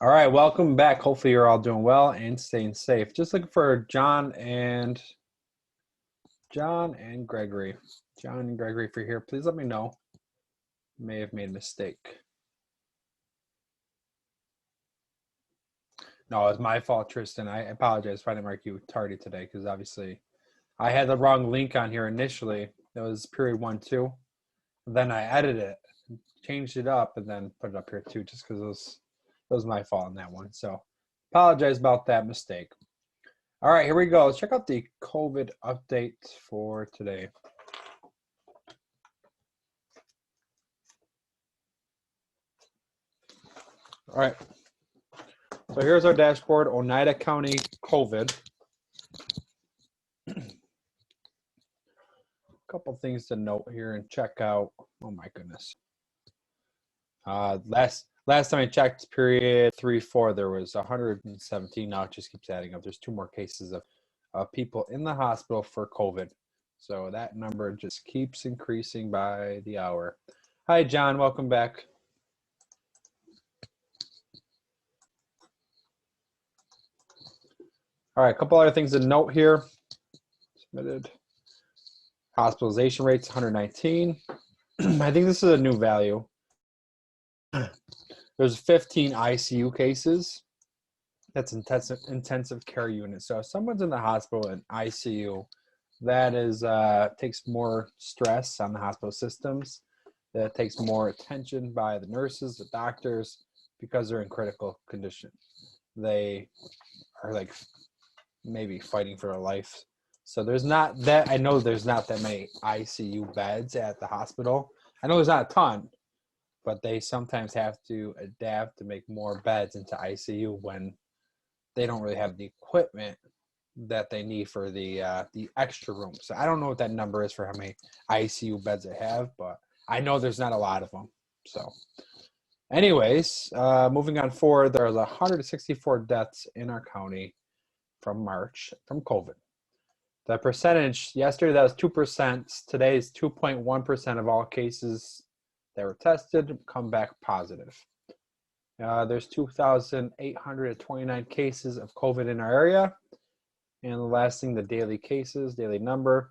All right, welcome back. Hopefully you're all doing well and staying safe. Just looking for John and Gregory. John and Gregory, if you're here, please let me know. May have made a mistake. No, it's my fault, Tristan. I apologize if I didn't mark you tardy today because obviously I had the wrong link on here initially. It was period 1-2. Then I edited it, changed it up, and then put it up here too, just because it was my fault on that one. So apologize about that mistake. All right, here we go. Let's check out the COVID update for today. All right. So here's our dashboard, Oneida County COVID. A couple things to note here and check out. Oh my goodness. Last time I checked, period 3-4, there was 117. Now it just keeps adding up. There's 2 more cases of people in the hospital for COVID. So that number just keeps increasing by the hour. Hi, John. Welcome back. All right, a couple other things to note here. Submitted. Hospitalization rates, 119. I think this is a new value. There's 15 ICU cases. That's intensive care unit. So if someone's in the hospital in ICU, that is takes more stress on the hospital systems. That takes more attention by the nurses, the doctors, because they're in critical condition. They are like maybe fighting for their life. So there's not that, I know there's not that many ICU beds at the hospital. I know there's not a ton, but they sometimes have to adapt to make more beds into ICU when they don't really have the equipment that they need for the extra room. So I don't know what that number is for how many ICU beds they have, but I know there's not a lot of them. So anyways, moving on forward, there's 164 deaths in our county from March from COVID. The percentage, yesterday that was 2%. Today is 2.1% of all cases that were tested come back positive. There's 2,829 cases of COVID in our area. And the last thing, the daily cases, daily number.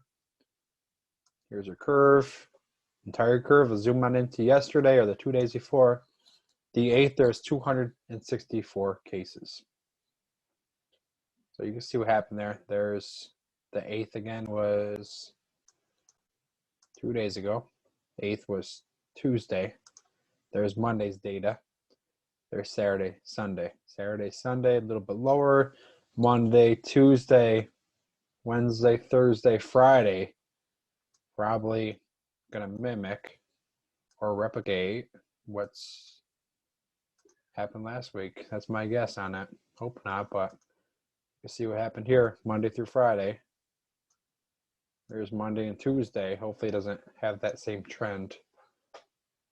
Here's your curve. Entire curve. I'll zoom on into yesterday or the 2 days before. The 8th, there's 264 cases. So you can see what happened there. There's the 8th again was 2 days ago. 8th was Tuesday. There's Monday's data. There's Saturday, Sunday. Saturday, Sunday, a little bit lower. Monday, Tuesday, Wednesday, Thursday, Friday. Probably going to mimic or replicate what's happened last week. That's my guess on it. Hope not, but you see what happened here Monday through Friday. There's Monday and Tuesday. Hopefully it doesn't have that same trend.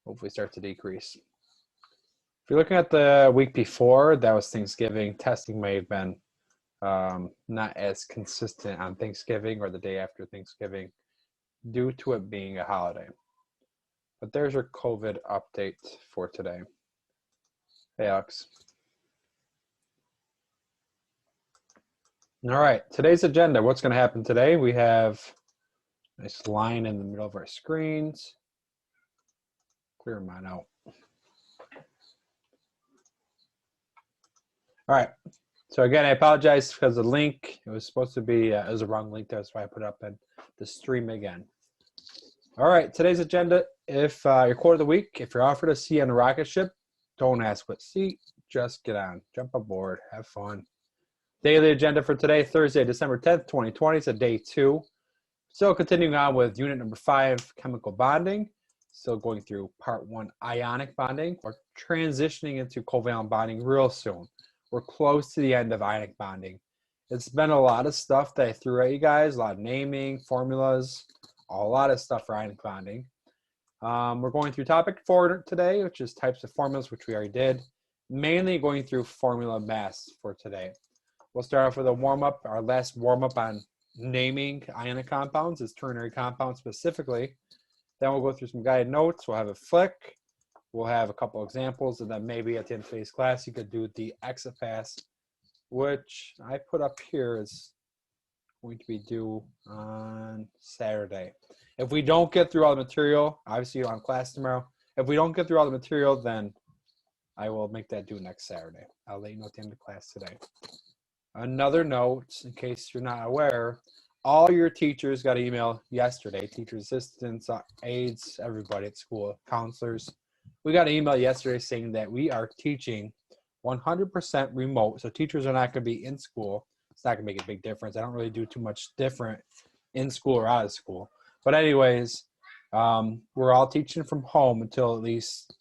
Hopefully start to decrease. If you're looking at the week before, that was Thanksgiving. Testing may have been not as consistent on Thanksgiving or the day after Thanksgiving due to it being a holiday. But there's your COVID update for today. Hey, Alex. All right, today's agenda. What's going to happen today? We have a nice line in the middle of our screens. Clear mine out. All right. So again, I apologize because the link, it was supposed to be, it was a wrong link. That's why I put it up in the stream again. All right, today's agenda. If your quote of the week, if you're offered a seat on a rocket ship, don't ask what seat, just get on, jump aboard, have fun. Daily agenda for today, Thursday, December 10th, 2020. It's a day 2. Still continuing on with unit number 5, chemical bonding. Still going through part 1, ionic bonding. We're transitioning into covalent bonding real soon. We're close to the end of ionic bonding. It's been a lot of stuff that I threw at you guys, a lot of naming, formulas, a lot of stuff for ionic bonding. We're going through topic 4 today, which is types of formulas, which we already did. Mainly going through formula mass for today. We'll start off with a warm-up. Our last warm-up on naming ionic compounds is ternary compounds specifically. Then we'll go through some guided notes. We'll have a flick. we'll have a couple examples, and then maybe at the end of today's class, you could do the exit pass, which I put up here is going to be due on Saturday. If we don't get through all the material, obviously you're on class tomorrow. If we don't get through all the material, then I will make that due next Saturday. I'll let you know at the end of class today. Another note, in case you're not aware, all your teachers got an email yesterday, teachers, assistants, aides, everybody at school, counselors. We got an email yesterday saying that we are teaching 100% remote. So teachers are not going to be in school. It's not going to make a big difference. I don't really do too much different in school or out of school. But anyways, we're all teaching from home until at least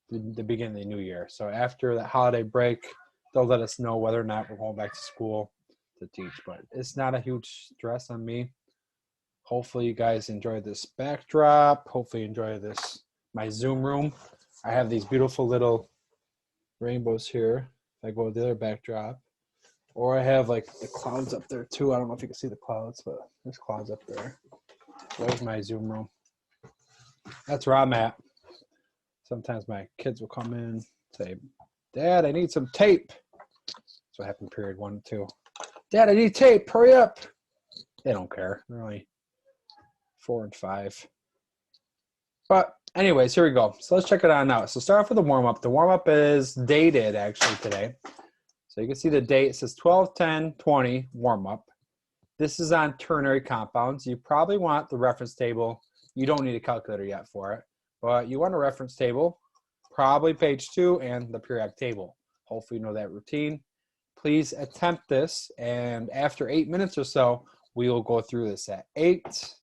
the beginning of the new year. So after that holiday break, they'll let us know whether or not we're going back to school to teach. But it's not a huge stress on me. Hopefully you guys enjoy this backdrop. Hopefully you enjoy this, my Zoom room. I have these beautiful little rainbows here. If I go to the other backdrop. Or I have like the clouds up there too. I don't know if you can see the clouds, but there's clouds up there. There's my Zoom room. That's where I'm at. Sometimes my kids will come in and say, Dad, I need some tape. That's what happened period 1 and 2. Dad, I need tape. Hurry up. They don't care. They're only 4 and 5. But anyways, here we go. So let's check it out now. So start off with the warm-up. The warm-up is dated actually today. So you can see the date. It says 12/10/20 warm-up. This is on ternary compounds. You probably want the reference table. You don't need a calculator yet for it. But you want a reference table, probably page 2 and the periodic table. Hopefully you know that routine. Please attempt this, and after 8 minutes or so, we will go through this at 8.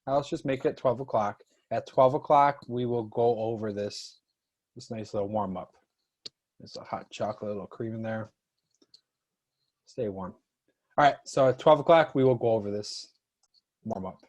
Now let's just make it 12 o'clock. At 12 o'clock, we will go over this nice little warm-up. There's a hot chocolate, a little cream in there. Stay warm. All right, so at 12 o'clock, we will go over this warm-up.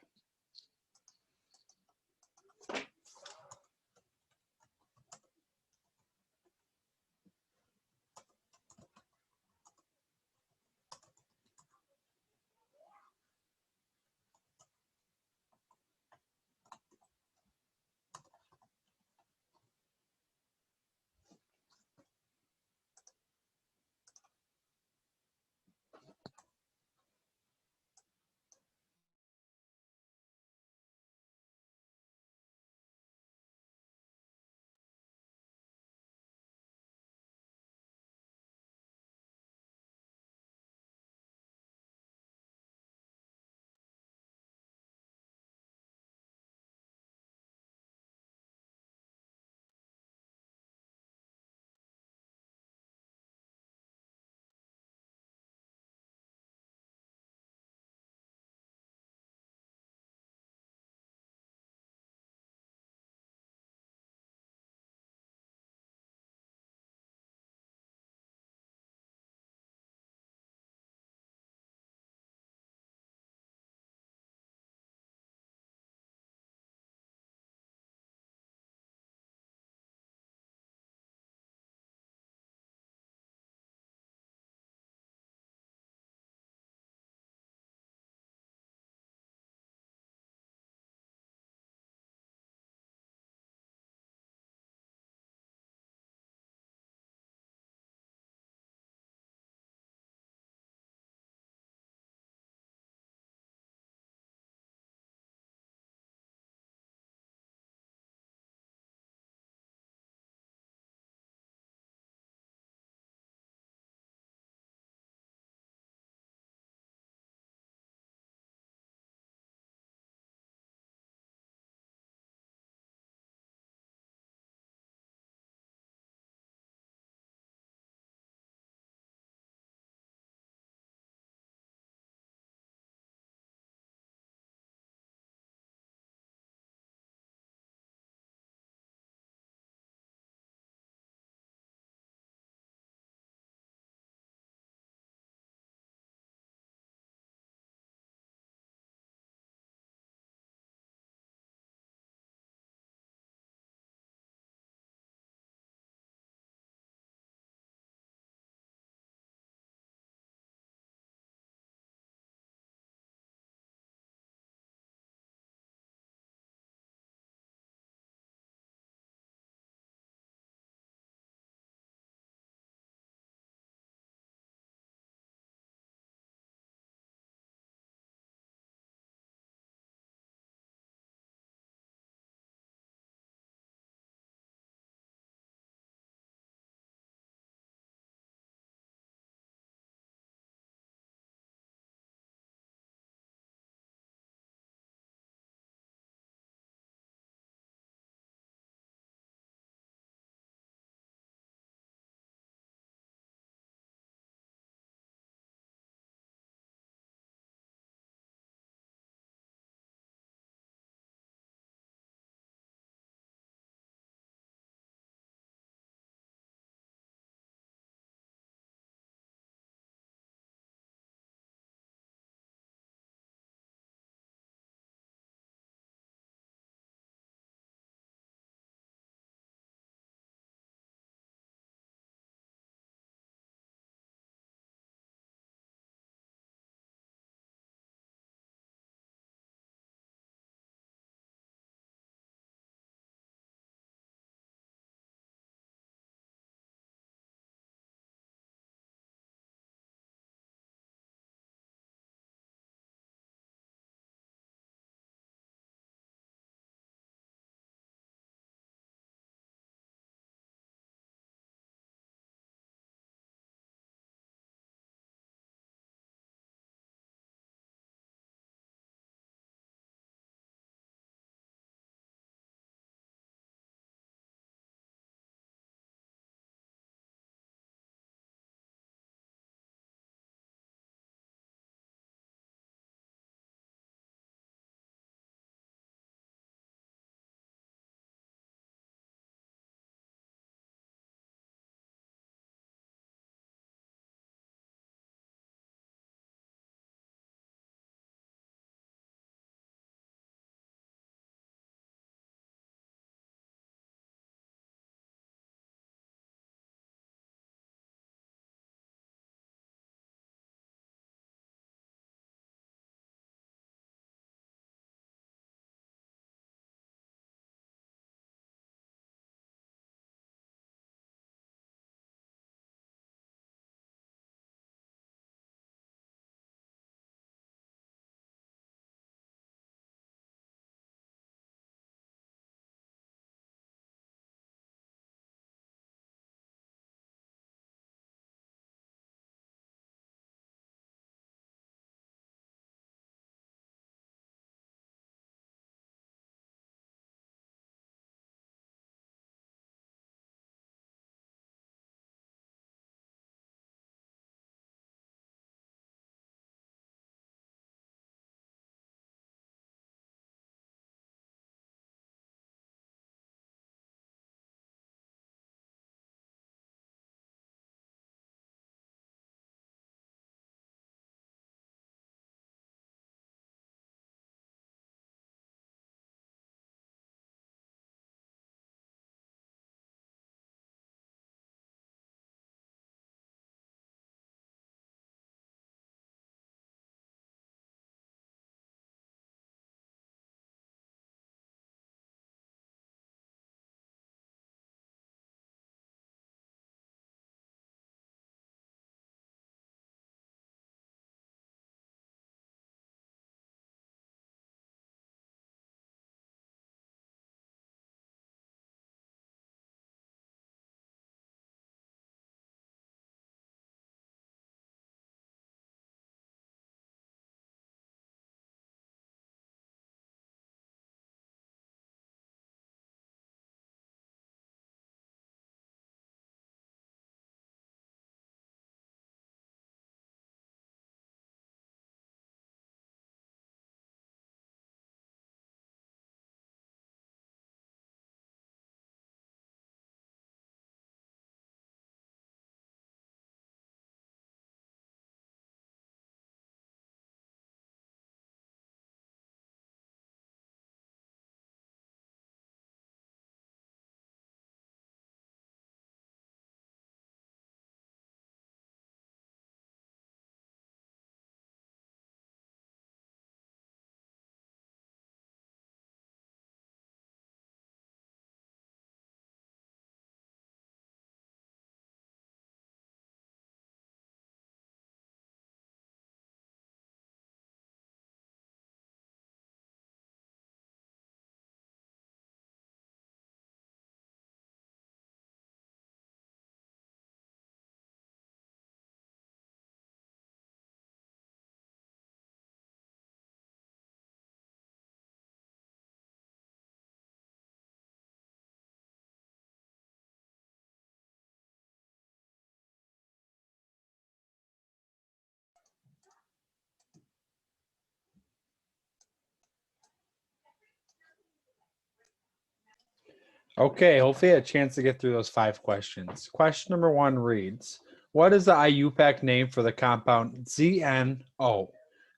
Okay, hopefully a chance to get through those 5 questions. Question number 1 reads, what is the IUPAC name for the compound ZNO?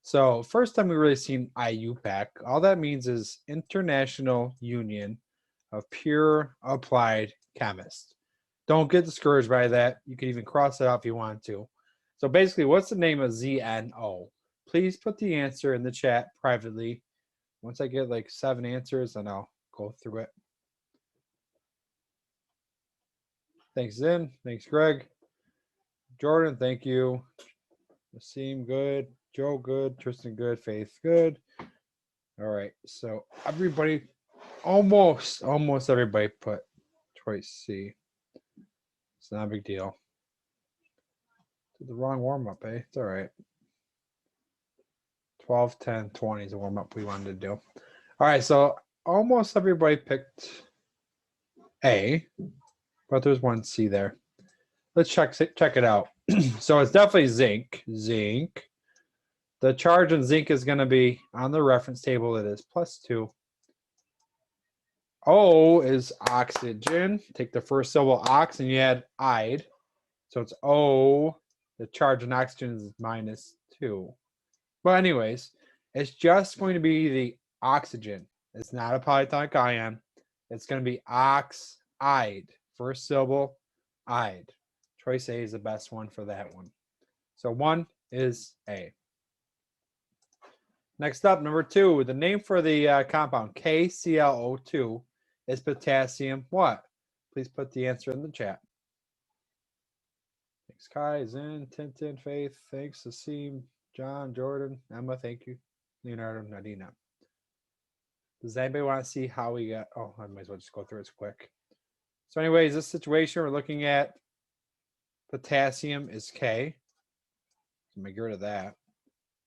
So first time we really seen IUPAC, all that means is International Union of Pure Applied Chemists. Don't get discouraged by that. You can even cross it out if you want to. So basically, what's the name of ZNO? Please put the answer in the chat privately. Once I get like 7 answers, then I'll go through it. Thanks, Zin. Thanks, Greg. Jordan, thank you. Nassim, good. Joe, good. Tristan, good. Faith, good. All right. So everybody, almost everybody put choice C. It's not a big deal. Did the wrong warm-up, eh? It's all right. 12, 10, 20 is the warm-up we wanted to do. All right. So almost everybody picked A, but there's one C there. Let's check it out. So it's definitely zinc. Zinc. The charge in zinc is going to be on the reference table. It is +2. O is oxygen. Take the first syllable ox and you add ide. So it's O. The charge in oxygen is -2. But anyways, it's just going to be the oxygen. It's not a polyatomic ion. It's going to be oxide. First syllable, ide. Choice A is the best one for that one. So 1 is A. Next up, number 2, the name for the compound KClO2 is potassium what? Please put the answer in the chat. Thanks, Kai, Zen, Tintin, Faith. Thanks, Asim, John, Jordan, Emma. Thank you, Leonardo, Nadina. Does anybody want to see how we got? Oh, I might as well just go through it quick. So anyways, this situation we're looking at, potassium is K. So I'm going to get rid of that.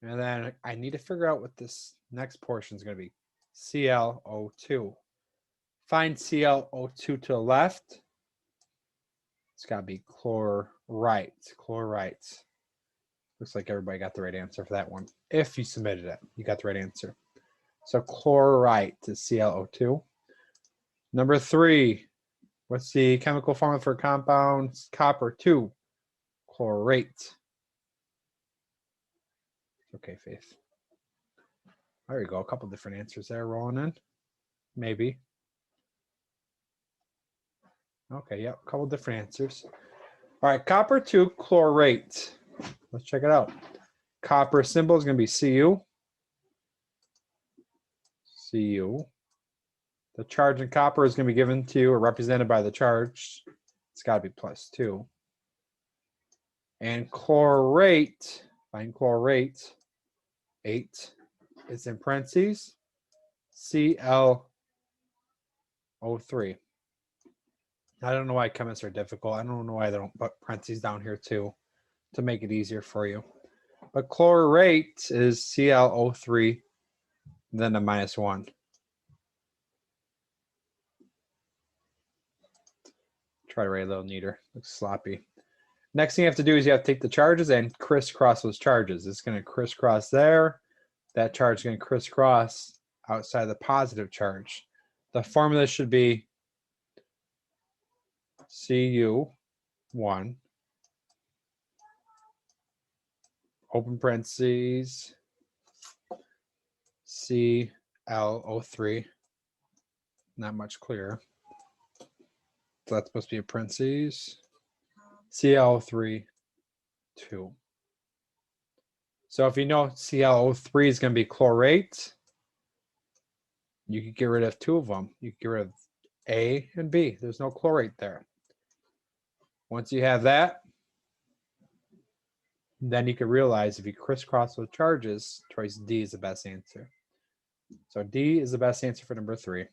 And then I need to figure out what this next portion is going to be. ClO2. Find ClO2 to the left. It's got to be chlorite. Chlorite. Looks like everybody got the right answer for that one. If you submitted it, you got the right answer. So chlorite is ClO2. Number 3. What's the chemical formula for compound copper-2? Chlorate. Okay, Faith. There you go. A couple different answers there rolling in. Maybe. Okay, yep. A couple different answers. All right, copper-2 chlorate. Let's check it out. Copper symbol is going to be Cu. Cu. The charge in copper is going to be given to or represented by the charge. It's got to be +2. And chlorate, find chlorate, 8. It's in parentheses, ClO3. I don't know why chemists are difficult. I don't know why they don't put parentheses down here too to make it easier for you. But chlorate is ClO3, then a -1. Try to write a little neater. Looks sloppy. Next thing you have to do is you have to take the charges and crisscross those charges. It's going to crisscross there. That charge is going to crisscross outside the positive charge. The formula should be Cu1, open parentheses, ClO3. Not much clearer. So that's supposed to be a parentheses. ClO3, 2. So if you know ClO3 is going to be chlorate, you could get rid of 2 of them. You could get rid of A and B. There's no chlorate there. Once you have that, then you can realize if you crisscross those charges, choice D is the best answer. So D is the best answer for number 3.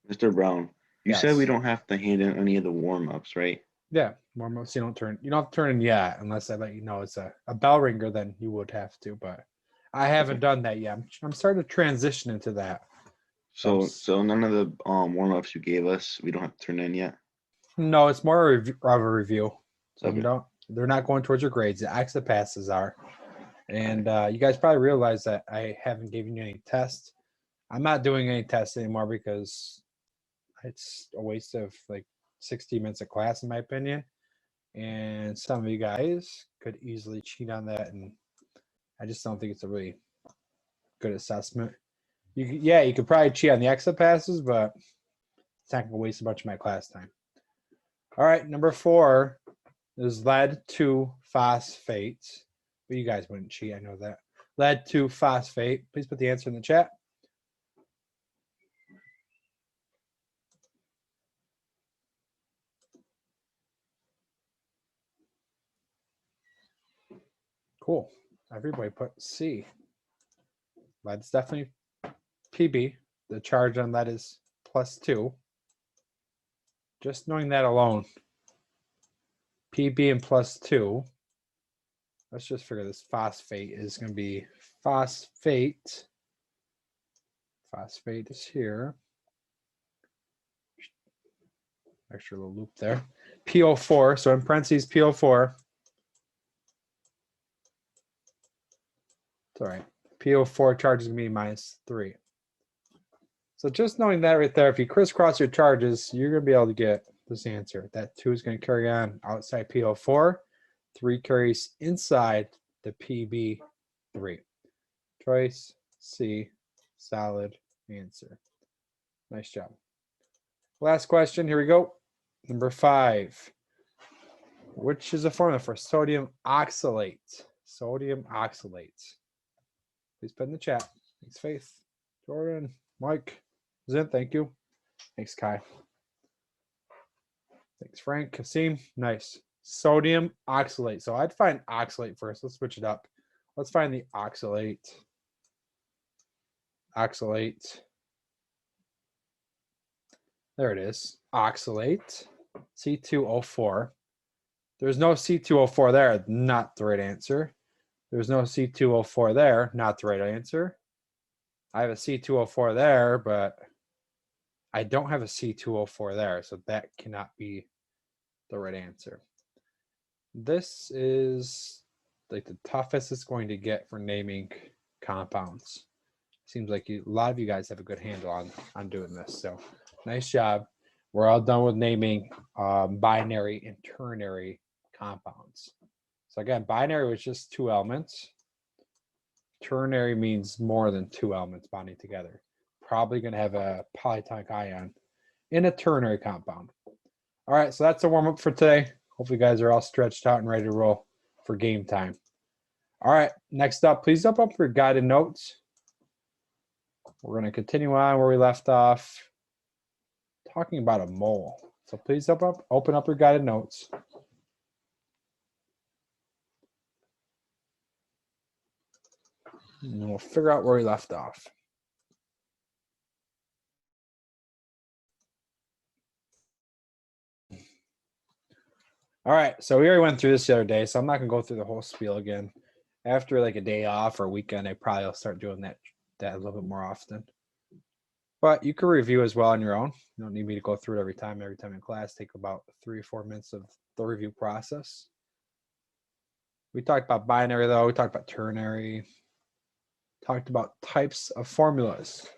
Mr. Brown, you Yes. said we don't have to hand in any of the warm-ups, right? Yeah, warm-ups you don't have to turn in yet unless I let you know it's a bell ringer, then you would have to, but I haven't done that yet. I'm starting to transition into that. So none of the warm-ups you gave us, we don't have to turn in yet? No, it's more of a review. So Okay. they're not going towards your grades. The exit passes are. And you guys probably realize that I haven't given you any tests. I'm not doing any tests anymore because it's a waste of like 60 minutes of class, in my opinion. And some of you guys could easily cheat on that, and I just don't think it's a really good assessment. You could probably cheat on the exit passes, but it's not gonna waste a bunch of my class time. All right, number 4 is lead 2 phosphate. But you guys wouldn't cheat, I know that. Lead 2 phosphate. Please put the answer in the chat. Cool. Everybody put C. Lead's definitely PB. The charge on lead is +2. Just knowing that alone, PB and +2. Let's just figure this phosphate is going to be phosphate. Phosphate is here. Extra little loop there. PO4. So in parentheses, PO4. It's all right. PO4 charge is going to be -3. So just knowing that right there, if you crisscross your charges, you're going to be able to get this answer. That 2 is going to carry on outside PO4. 3 carries inside the PB3. Choice C, solid answer. Nice job. Last question, here we go. Number 5. Which is a formula for sodium oxalate? Sodium oxalate. Please put in the chat. Thanks, Faith. Jordan, Mike, Zin, thank you. Thanks, Kai. Thanks, Frank. Kasim, nice. Sodium oxalate. So I'd find oxalate first. Let's switch it up. Let's find the oxalate. Oxalate. There it is. Oxalate. C2O4. There's no C2O4 there. Not the right answer. There's no C2O4 there. Not the right answer. I have a C2O4 there, but I don't have a C2O4 there. So that cannot be the right answer. This is like the toughest it's going to get for naming compounds. Seems like a lot of you guys have a good handle on doing this. So nice job. We're all done with naming binary and ternary compounds. So again, binary was just 2 elements. Ternary means more than 2 elements bonding together. Probably going to have a polyatomic ion in a ternary compound. All right, so that's a warm-up for today. Hopefully you guys are all stretched out and ready to roll for game time. All right, next up, please open up your guided notes. We're going to continue on where we left off, talking about a mole. So please open up your guided notes. And we'll figure out where we left off. All right, so we already went through this the other day, so I'm not going to go through the whole spiel again. After like a day off or a weekend, I probably will start doing that a little bit more often. But you can review as well on your own. You don't need me to go through it every time in class. Take about 3 or 4 minutes of the review process. We talked about binary though. We talked about ternary. Talked about types of formulas.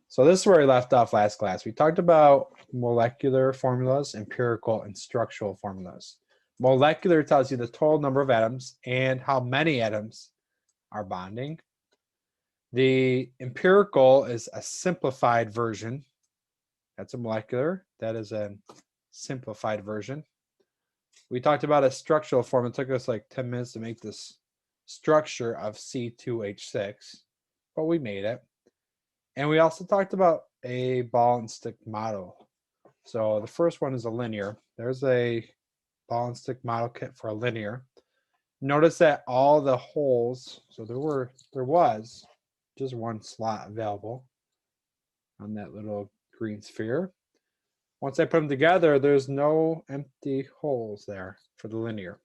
So this is where we left off last class. We talked about molecular formulas, empirical, and structural formulas. Molecular tells you the total number of atoms and how many atoms are bonding. The empirical is a simplified version. That's a molecular. That is a simplified version. We talked about a structural form. It took us like 10 minutes to make this structure of C2H6, but we made it. And we also talked about a ball and stick model. So the first one is a linear. There's a ball and stick model kit for a linear. Notice that all the holes, so there was just 1 slot available on that little green sphere. Once I put them together, there's no empty holes there for the linear.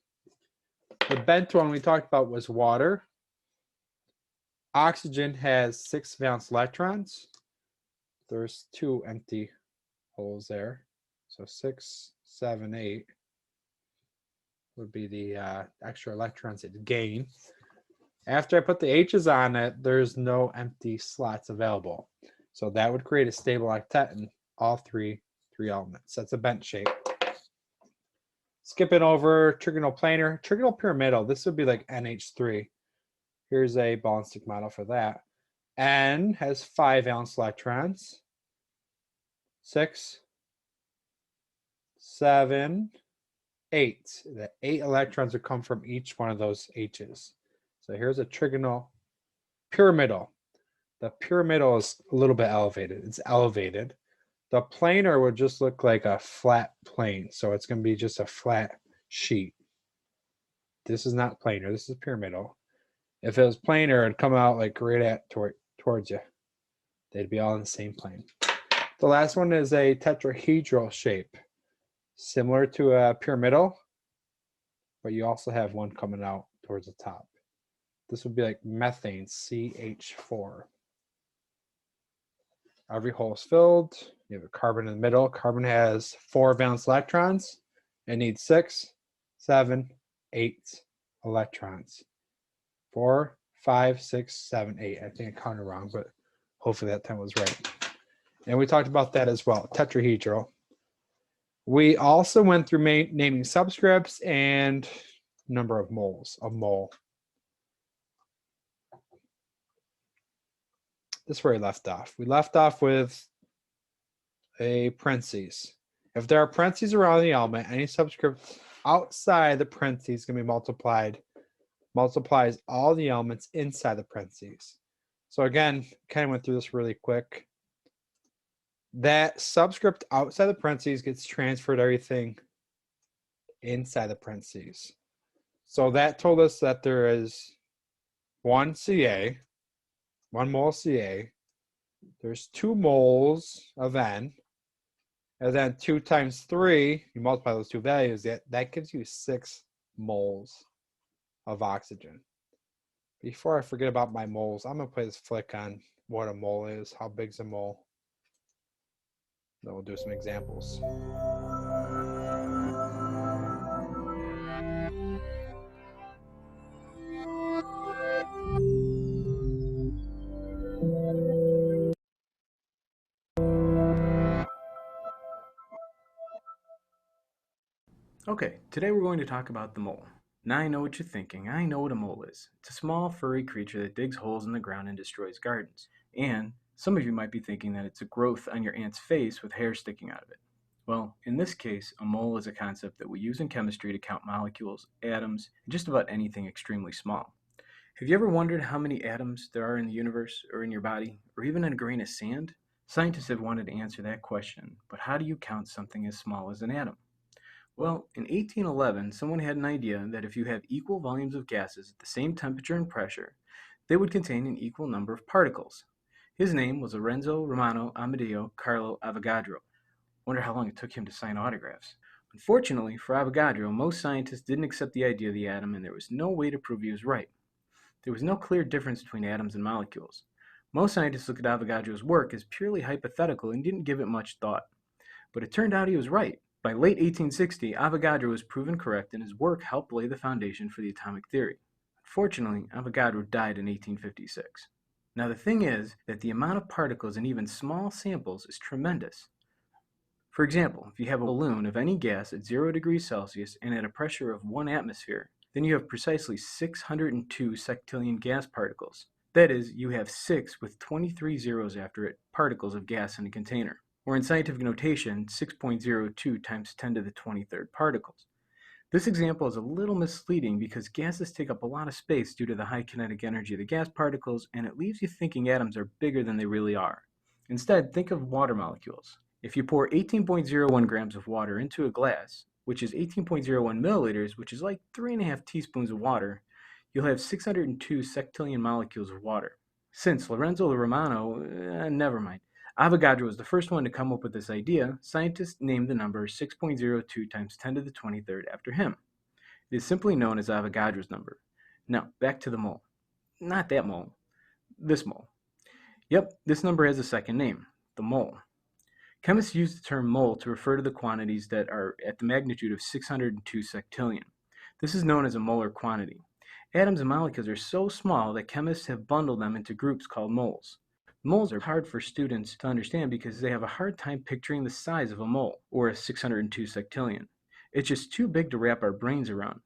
The bent one we talked about was water. Oxygen has 6 valence electrons. There's 2 empty holes there. So 6, 7, 8 would be the extra electrons it gain. After I put the H's on it, there's no empty slots available. So that would create a stable octet, and all three elements. That's a bent shape. Skipping over trigonal planar, trigonal pyramidal. This would be like NH3. Here's a ball and stick model for that. N has 5 valence electrons. 6, 7, 8. The 8 electrons would come from each one of those H's. So here's a trigonal pyramidal. The pyramidal is a little bit elevated. It's elevated. The planar would just look like a flat plane. So it's going to be just a flat sheet. This is not planar. This is pyramidal. If it was planar, it'd come out like right towards you. They'd be all in the same plane. The last one is a tetrahedral shape, similar to a pyramidal, but you also have one coming out towards the top. This would be like methane, CH4. Every hole is filled. You have a carbon in the middle. Carbon has 4 valence electrons. It needs 6, 7, 8 electrons. 4, 5, 6, 7, 8. I think I counted wrong, but hopefully that time was right. And we talked about that as well, tetrahedral. We also went through naming subscripts and number of moles, a mole. This is where we left off. We left off with a parentheses. If there are parentheses around the element, any subscript outside the parentheses is going to be multiplies all the elements inside the parentheses. So again, kind of went through this really quick. That subscript outside the parentheses gets transferred everything inside the parentheses. So that told us that there is 1 Ca, 1 mole of Ca. There's 2 moles of N. And then 2 times 3, you multiply those two values, that gives you 6 moles of oxygen. Before I forget about my moles, I'm going to play this flick on what a mole is, how big's a mole. Then we'll do some examples. Okay, today we're going to talk about the mole. Now I know what you're thinking. I know what a mole is. It's a small, furry creature that digs holes in the ground and destroys gardens. And some of you might be thinking that it's a growth on your ant's face with hair sticking out of it. Well, in this case, a mole is a concept that we use in chemistry to count molecules, atoms, and just about anything extremely small. Have you ever wondered how many atoms there are in the universe, or in your body, or even in a grain of sand? Scientists have wanted to answer that question, but how do you count something as small as an atom? Well, in 1811, someone had an idea that if you have equal volumes of gases at the same temperature and pressure, they would contain an equal number of particles. His name was Lorenzo Romano Amedeo Carlo Avogadro. Wonder how long it took him to sign autographs. Unfortunately for Avogadro, most scientists didn't accept the idea of the atom, and there was no way to prove he was right. There was no clear difference between atoms and molecules. Most scientists looked at Avogadro's work as purely hypothetical and didn't give it much thought. But it turned out he was right. By late 1860, Avogadro was proven correct, and his work helped lay the foundation for the atomic theory. Unfortunately, Avogadro died in 1856. Now the thing is that the amount of particles in even small samples is tremendous. For example, if you have a balloon of any gas at 0 degrees Celsius and at a pressure of 1 atmosphere, then you have precisely 602 sectillion gas particles. That is, you have 6 with 23 zeros after it particles of gas in a container. Or in scientific notation, 6.02 times 10 to the 23rd particles. This example is a little misleading because gases take up a lot of space due to the high kinetic energy of the gas particles, and it leaves you thinking atoms are bigger than they really are. Instead, think of water molecules. If you pour 18.01 grams of water into a glass, which is 18.01 milliliters, which is like 3.5 teaspoons of water, you'll have 602 sectillion molecules of water. Since Lorenzo Romano, never mind. Avogadro was the first one to come up with this idea. Scientists named the number 6.02 times 10 to the 23rd after him. It is simply known as Avogadro's number. Now, back to the mole. Not that mole. This mole. Yep, this number has a second name, the mole. Chemists use the term mole to refer to the quantities that are at the magnitude of 602 sectillion. This is known as a molar quantity. Atoms and molecules are so small that chemists have bundled them into groups called moles. Moles are hard for students to understand because they have a hard time picturing the size of a mole, or a 602 sectillion. It's just too big to wrap our brains around.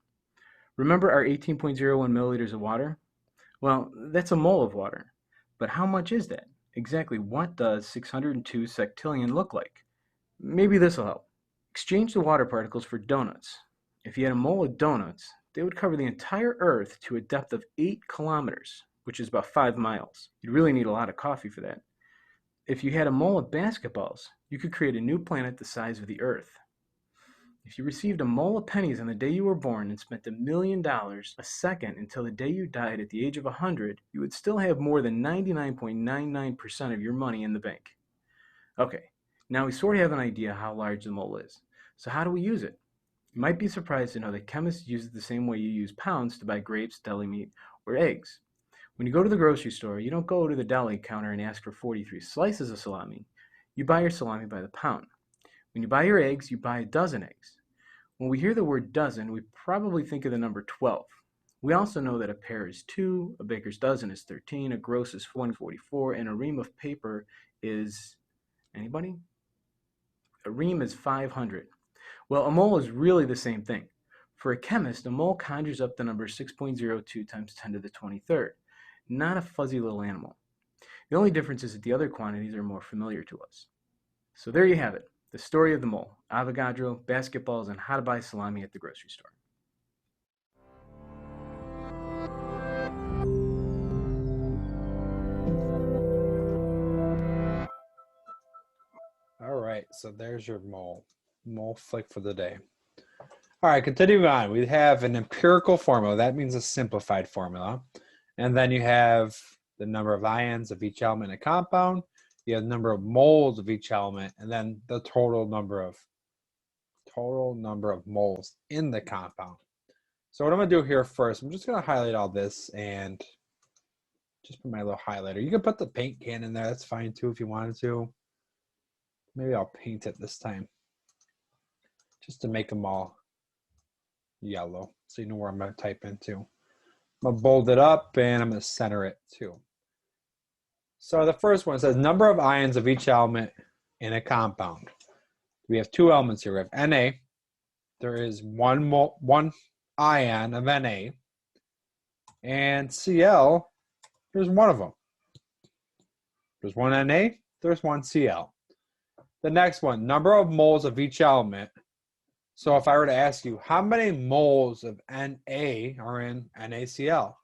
Remember our 18.01 milliliters of water? Well, that's a mole of water. But how much is that? Exactly what does 602 sectillion look like? Maybe this will help. Exchange the water particles for donuts. If you had a mole of donuts, they would cover the entire Earth to a depth of 8 kilometers, which is about 5 miles. You'd really need a lot of coffee for that. If you had a mole of basketballs, you could create a new planet the size of the Earth. If you received a mole of pennies on the day you were born and spent $1 million a second until the day you died at the age of 100, you would still have more than 99.99% of your money in the bank. Okay, now we sort of have an idea how large the mole is. So how do we use it? You might be surprised to know that chemists use it the same way you use pounds to buy grapes, deli meat, or eggs. When you go to the grocery store, you don't go to the deli counter and ask for 43 slices of salami. You buy your salami by the pound. When you buy your eggs, you buy a dozen eggs. When we hear the word dozen, we probably think of the number 12. We also know that a pear is 2, a baker's dozen is 13, a gross is 144, and a ream of paper is, anybody? A ream is 500. Well, a mole is really the same thing. For a chemist, a mole conjures up the number 6.02 times 10 to the 23rd, not a fuzzy little animal. The only difference is that the other quantities are more familiar to us. So there you have it, the story of the mole, Avogadro, basketballs, and how to buy salami at the grocery store. All right, so there's your mole flick for the day. All right, continuing on, we have an empirical formula. That means a simplified formula. And then you have the number of ions of each element in a compound. You have the number of moles of each element, and then the total number of moles in the compound. So what I'm going to do here first, I'm just going to highlight all this and just put my little highlighter. You can put the paint can in there. That's fine too if you wanted to. Maybe I'll paint it this time just to make them all yellow so you know where I'm going to type into. I'm going to bold it up and I'm going to center it too. So the first one says number of ions of each element in a compound. We have two elements here. We have Na. There is one ion of Na. And Cl, there's one of them. There's one Na, there's one Cl. The next one, number of moles of each element. So if I were to ask you, how many moles of Na are in NaCl?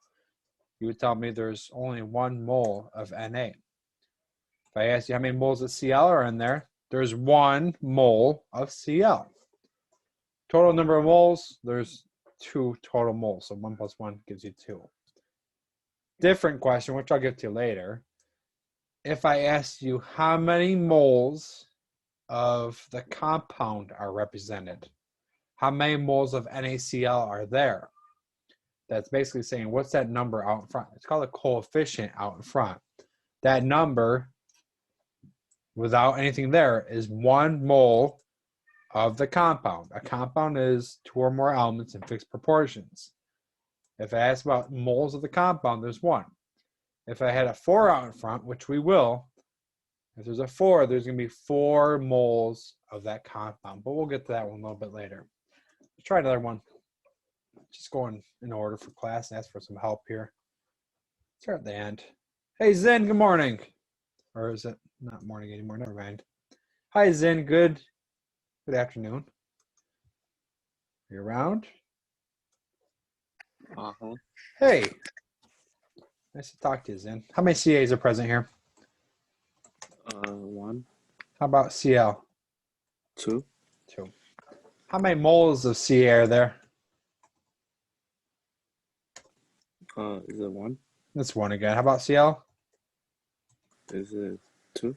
You would tell me there's only 1 mole of Na. If I ask you how many moles of Cl are in there, there's 1 mole of Cl. Total number of moles, there's 2 total moles. So 1 plus 1 gives you 2. Different question, which I'll get to later. If I asked you how many moles of the compound are represented, how many moles of NaCl are there? That's basically saying, what's that number out in front? It's called a coefficient out in front. That number, without anything there, is 1 mole of the compound. A compound is 2 or more elements in fixed proportions. If I ask about moles of the compound, there's 1. If I had a 4 out in front, which we will, if there's a 4, there's going to be 4 moles of that compound. But we'll get to that one a little bit later. Let's try another one. Just going in order for class and ask for some help here. Start at the end. Hey, Zen, good morning. Or is it not morning anymore? Never mind. Hi, Zen. Good afternoon. Are you around? Uh-huh. Hey. Nice to talk to you, Zen. How many CAs are present here? 1. How about CL? 2. 2. How many moles of Ca are there? Is it 1? That's 1 again. How about Cl? Is it 2?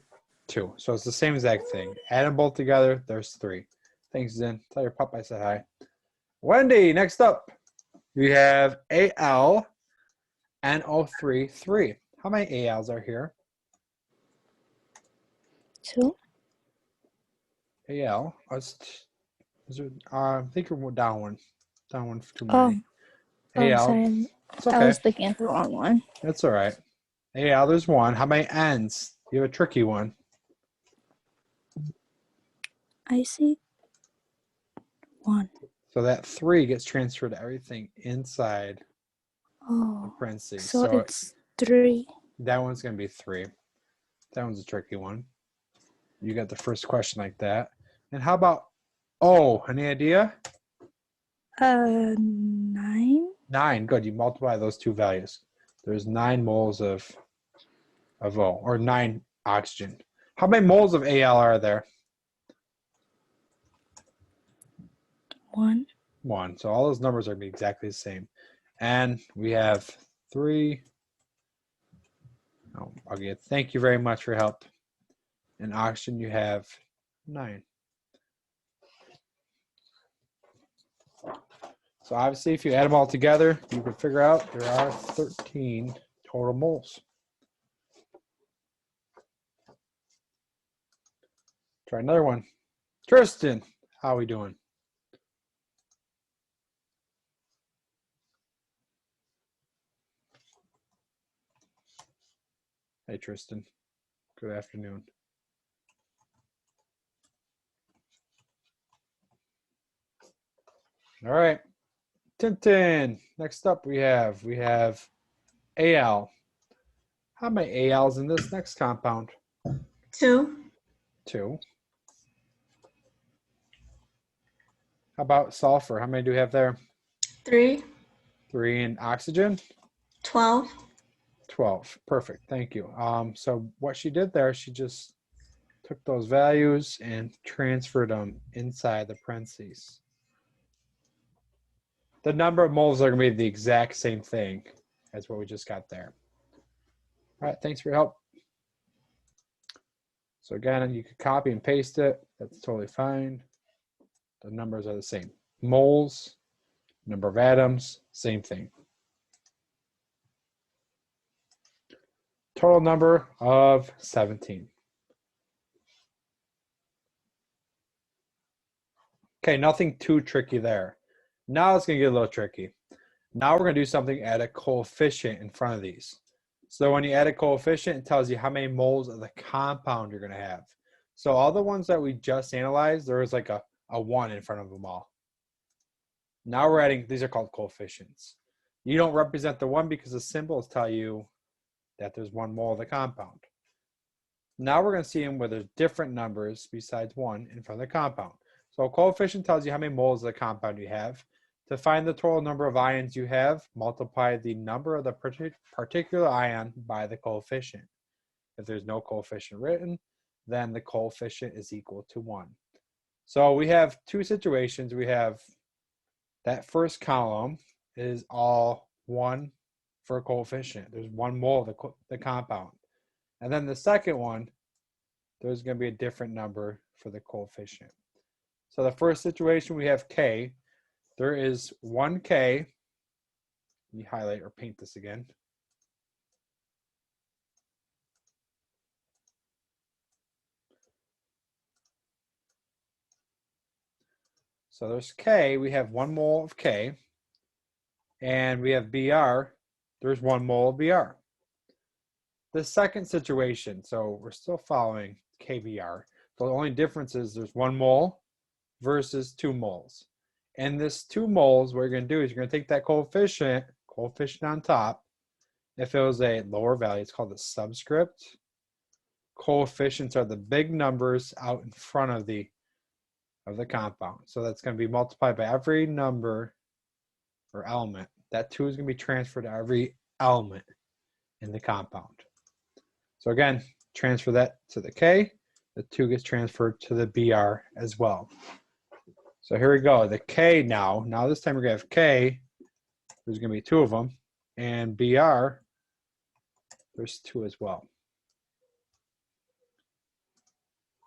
2. So it's the same exact thing. Add them both together, there's 3. Thanks, Zen. Tell your pup I said hi. Wendy, next up. We have AlNO3, 3. How many Als are here? 2. Al. I think you're down one. Down one for too Oh, many. Al. sorry. It's I okay. was looking at the wrong one. That's all right. AL, there's one. How many N's? You have a tricky one. I see 1. So that 3 gets transferred to everything inside the Oh, parentheses. so it's 3. That one's going to be 3. That one's a tricky one. You got the first question like that. And how about O? Any idea? 9. 9. Good. You multiply those two values. There's 9 moles of O, or 9 oxygen. How many moles of Al are there? 1. 1. So all those numbers are going to be exactly the same. And we have 3. Oh, okay. Thank you very much for your help. And oxygen, you have 9. So obviously, if you add them all together, you can figure out there are 13 total moles. Try another one. Tristan, how are we doing? Hey, Tristan. Good afternoon. All right. Tintin. Next up, we have Al. How many Al's in this next compound? 2, 2. How about sulfur? How many do we have there? 3, 3. And oxygen? 12, 12. Perfect. Thank you. So what she did there, she just took those values and transferred them inside the parentheses. The number of moles are going to be the exact same thing as what we just got there. All right. Thanks for your help. So again, you could copy and paste it. That's totally fine. The numbers are the same. Moles, number of atoms, same thing. Total number of 17. Okay, nothing too tricky there. Now it's going to get a little tricky. Now we're going to do something, add a coefficient in front of these. So when you add a coefficient, it tells you how many moles of the compound you're going to have. So all the ones that we just analyzed, there was like a 1 in front of them all. Now we're adding, these are called coefficients. You don't represent the 1 because the symbols tell you that there's 1 mole of the compound. Now we're going to see them where there's different numbers besides 1 in front of the compound. So a coefficient tells you how many moles of the compound you have. To find the total number of ions you have, multiply the number of the particular ion by the coefficient. If there's no coefficient written, then the coefficient is equal to 1. So we have two situations. We have that first column is all 1 for a coefficient. There's 1 mole of the compound. And then the second one, there's going to be a different number for the coefficient. So the first situation, we have K. There is 1K. Let me highlight or paint this again. So there's K. We have 1 mole of K. And we have Br. There's 1 mole of Br. The second situation, so we're still following KBr. So the only difference is there's 1 mole versus 2 moles. And this 2 moles, what you're going to do is you're going to take that coefficient on top. If it was a lower value, it's called a subscript. Coefficients are the big numbers out in front of the compound. So that's going to be multiplied by every number or element. That 2 is going to be transferred to every element in the compound. So again, transfer that to the K. The 2 gets transferred to the Br as well. So here we go. The K now. Now this time we're going to have K. There's going to be 2 of them. And Br, there's 2 as well.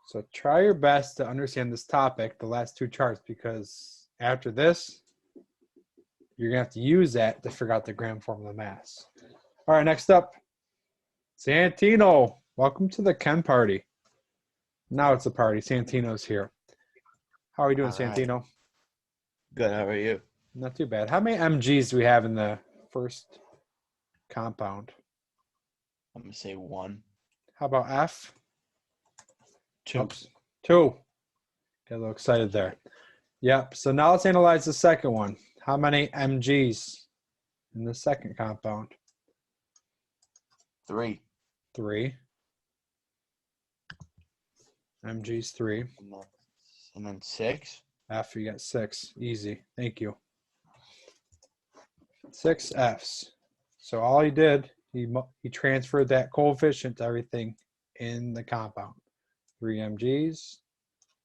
So try your best to understand this topic, the last 2 charts, because after this, you're going to have to use that to figure out the gram formula mass. All right, next up, Santino. Welcome to the Chem party. Now it's a party. Santino's here. How are you doing, All right. Santino? Good. How are you? Not too bad. How many mgs do we have in the first compound? I'm gonna say 1. How about F? 2. Oops. 2. Get a little excited there. Yep. So now let's analyze the second one. How many mg's in the second compound? 3. 3. mg's 3. And then 6. F, you got 6. Easy. Thank you. 6 F's. So all he did, he transferred that coefficient to everything in the compound. 3 mg's.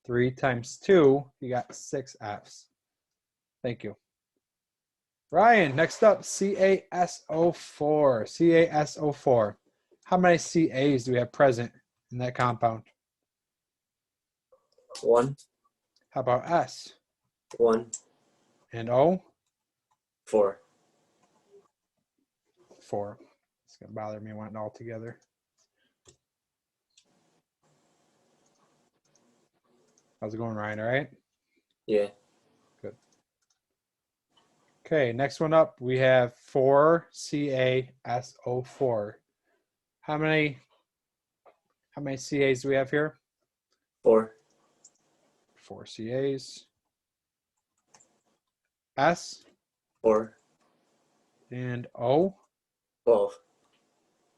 3 times 2, you got 6 F's. Thank you. Ryan, next up, CaSO4. CaSO4. How many Ca's do we have present in that compound? 1, How about S? 1, And O? 4. 4. It's going to bother me wanting all together. How's it going, Ryan? All right? Yeah. Good. Okay, next one up, we have 4 CaSO4. How many CAs do we have here? 4, 4 CAs. S 4, and O? 12.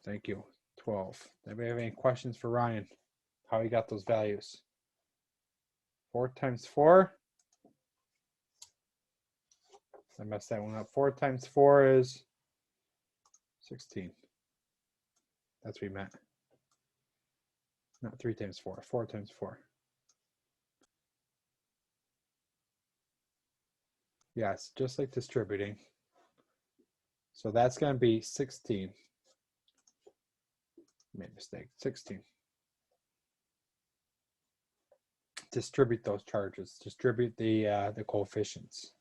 Thank you. 12. Anybody have any questions for Ryan? How he got those values? 4 times 4. I messed that one up. 4 times 4 is 16. That's what we meant. Not 3 times 4. 4 times 4. Yes, just like distributing. So that's going to be 16. Made a mistake. 16. Distribute those charges. Distribute the coefficients.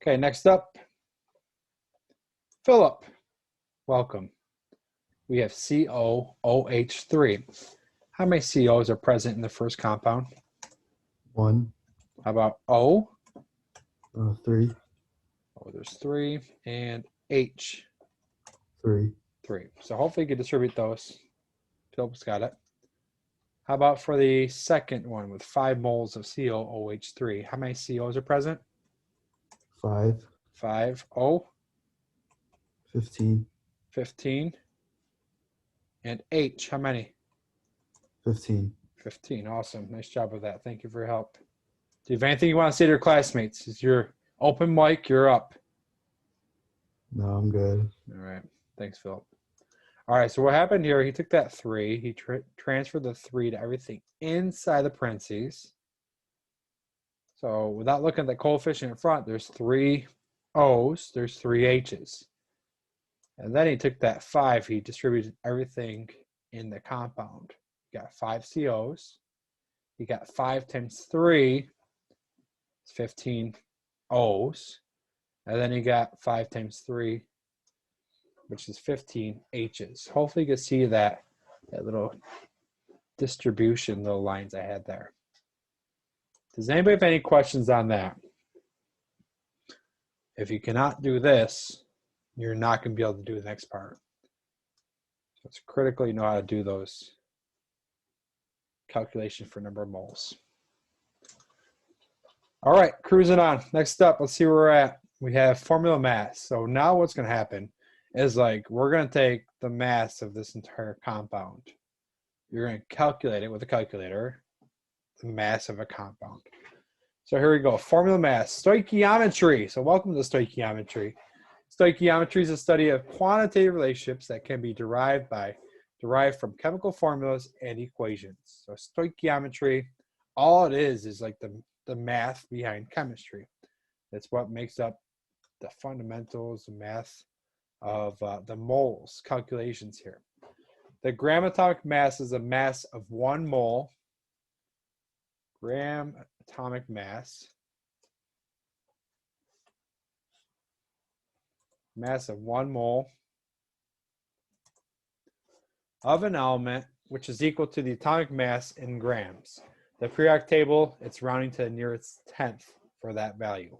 Okay, next up, Philip. Welcome. We have COOH3. How many COs are present in the first compound? 1, How about O? 3, Oh, there's 3. And H, 3, 3. So hopefully you can distribute those. Philip's got it. How about for the second one with 5 moles of COOH3? How many COs are present? 5, 5. O, 15, 15. And H, how many? 15. 15. Awesome. Nice job with that. Thank you for your help. Do you have anything you want to say to your classmates? Is your open mic, you're up. No, I'm good. All right. Thanks, Philip. All right. So what happened here, he took that 3. He transferred the 3 to everything inside the parentheses. So without looking at the coefficient in front, there's 3 O's, there's 3 H's. And then he took that 5, he distributed everything in the compound. He got 5 COs. He got 5 times 3, it's 15 O's. And then he got 5 times 3, which is 15 H's. Hopefully you can see that little distribution, little lines I had there. Does anybody have any questions on that? If you cannot do this, you're not going to be able to do the next part. So it's critical you know how to do those calculations for number of moles. All right, cruising on. Next up, let's see where we're at. We have formula mass. So now what's going to happen is we're going to take the mass of this entire compound. You're going to calculate it with a calculator, the mass of a compound. So here we go. Formula mass, stoichiometry. So welcome to stoichiometry. Stoichiometry is a study of quantitative relationships that can be derived derived from chemical formulas and equations. So stoichiometry, all it is like the math behind chemistry. That's what makes up the fundamentals, the math of the moles calculations here. The gram atomic mass is a mass of 1 mole. Gram atomic mass. Mass of 1 mole of an element, which is equal to the atomic mass in grams. The periodic table, it's rounding to the nearest tenth for that value.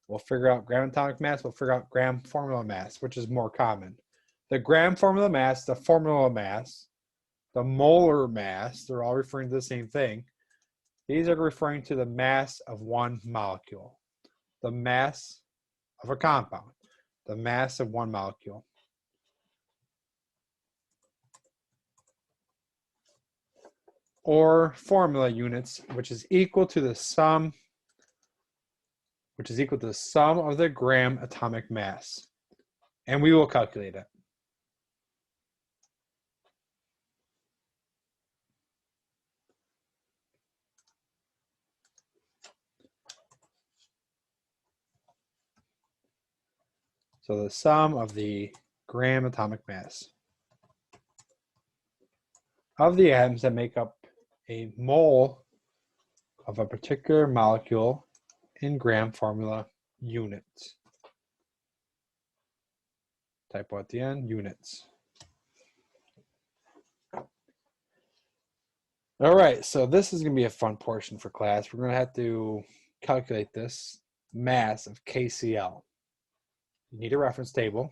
We'll figure out gram atomic mass, we'll figure out gram formula mass, which is more common. the gram formula mass, the formula mass, the molar mass, they're all referring to the same thing. These are referring to the mass of one molecule, the mass of a compound, the mass of one molecule. Or formula units, which is equal to the sum of the gram atomic mass. And we will calculate it. So the sum of the gram atomic mass of the atoms that make up a mole of a particular molecule in gram formula units. Typo at the end, units. All right, so this is going to be a fun portion for class. We're going to have to calculate this mass of KCl. You need a reference table,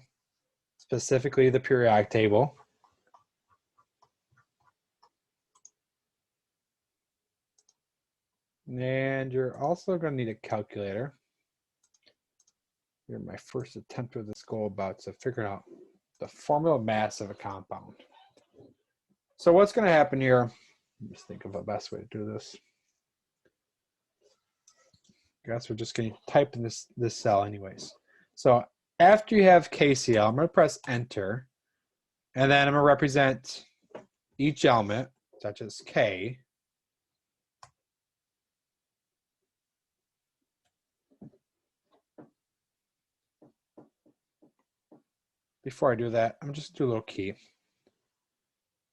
specifically the periodic table. And you're also going to need a calculator. Here, my first attempt with this goal about to figure out the formula mass of a compound. So what's going to happen here? Let me just think of the best way to do this. I guess we're just going to type in this cell anyways. So after you have KCl, I'm going to press enter. And then I'm going to represent each element, such as K. Before I do that, I'm just do a little key.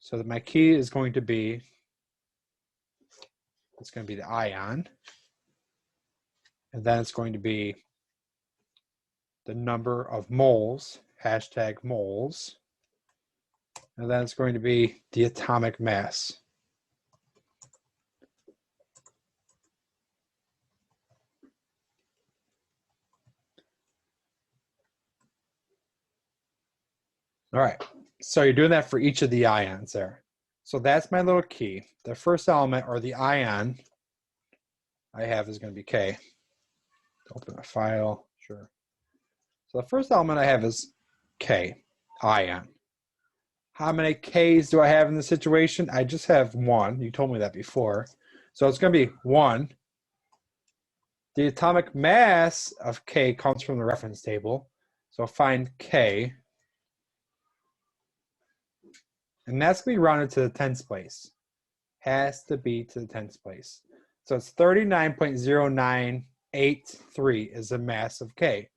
So that my key is going to be, it's going to be the ion. And then it's going to be the number of moles, hashtag moles. And then it's going to be the atomic mass. All right, so you're doing that for each of the ions there. So that's my little key. The first element, or the ion I have, is going to be K. Open a file, sure. So the first element I have is K, ion. How many Ks do I have in this situation? I just have one. You told me that before. So it's going to be 1. The atomic mass of K comes from the reference table. So find K. And that's going to be rounded to the tens place. Has to be to the tens place. So it's 39.0983 is the mass of K.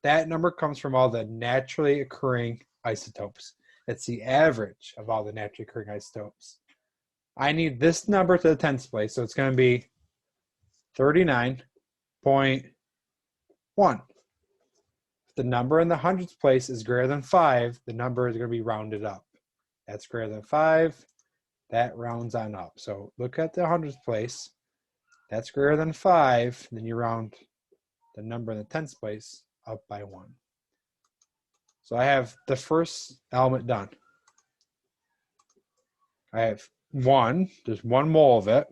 That number comes from all the naturally occurring isotopes. It's the average of all the naturally occurring isotopes. I need this number to the tens place, so it's going to be 39.1. If the number in the hundreds place is greater than 5, the number is going to be rounded up. That's greater than 5. That rounds on up. So look at the hundreds place. That's greater than 5. Then you round the number in the tens place up by 1. So I have the first element done. I have 1. There's 1 mole of it.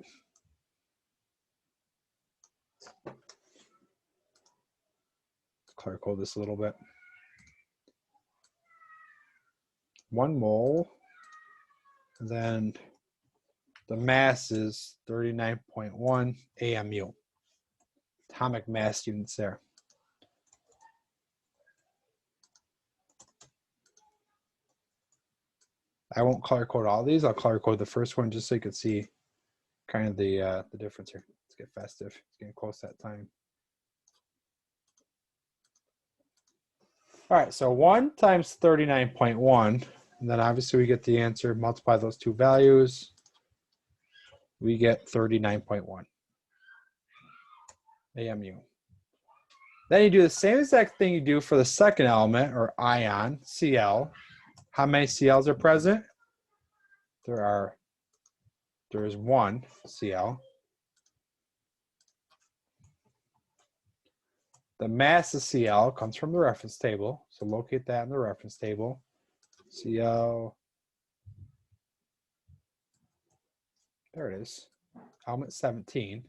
Color code this a little bit. 1 mole. And then the mass is 39.1 AMU. Atomic mass units there. I won't color code all these. I'll color code the first one just so you can see kind of the difference here. Let's get festive. It's getting close to that time. All right, so 1 times 39.1, and then obviously we get the answer, multiply those two values, we get 39.1 AMU. Then you do the same exact thing you do for the second element, or ion, Cl. How many Cl's are present? There is 1 Cl. The mass of Cl comes from the reference table, so locate that in the reference table. Cl. There it is. Element 17.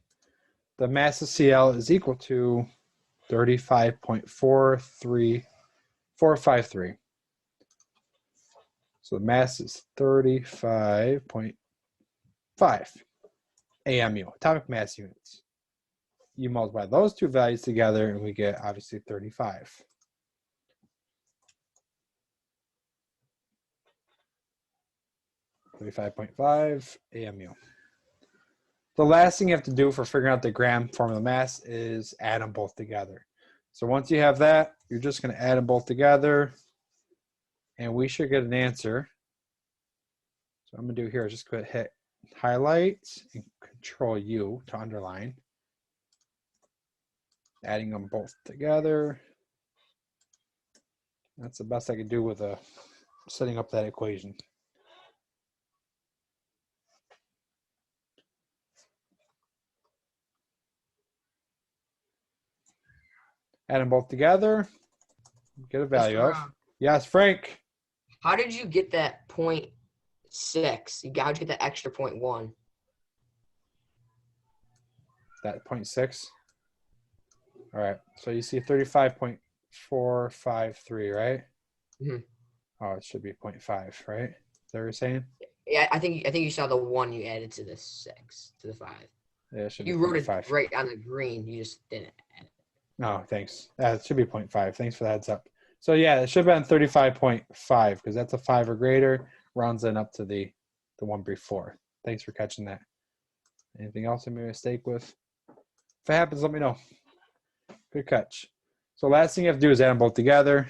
The mass of Cl is equal to 35.43453. So the mass is 35.5 AMU, atomic mass units. You multiply those two values together and we get obviously 35. .5 AMU. The last thing you have to do for figuring out the gram formula mass is add them both together. So once you have that, you're just going to add them both together, and we should get an answer. So what I'm going to do here is just go ahead and hit highlight and Control U to underline. Adding them both together. That's the best I could do with setting up that equation. Add them both together. Get a value of. Yes, Frank. How did you get that 0.6? How'd you get that extra 0.1? That 0.6. All right. So you see 35.453, right? Mhm. Oh, it should be 0.5, right? Is that what you're saying? Yeah, I think you saw the 1 you added to the 6 to the 5. Yeah, it should You be wrote 0.5. it right on the green. You just didn't add it. No, thanks. It should be 0.5. Thanks for the heads up. So yeah, it should have been 35.5 because that's a 5 or greater. Rounds then up to the one before. Thanks for catching that. Anything else I made a mistake with? If it happens, let me know. Good catch. So last thing you have to do is add them both together,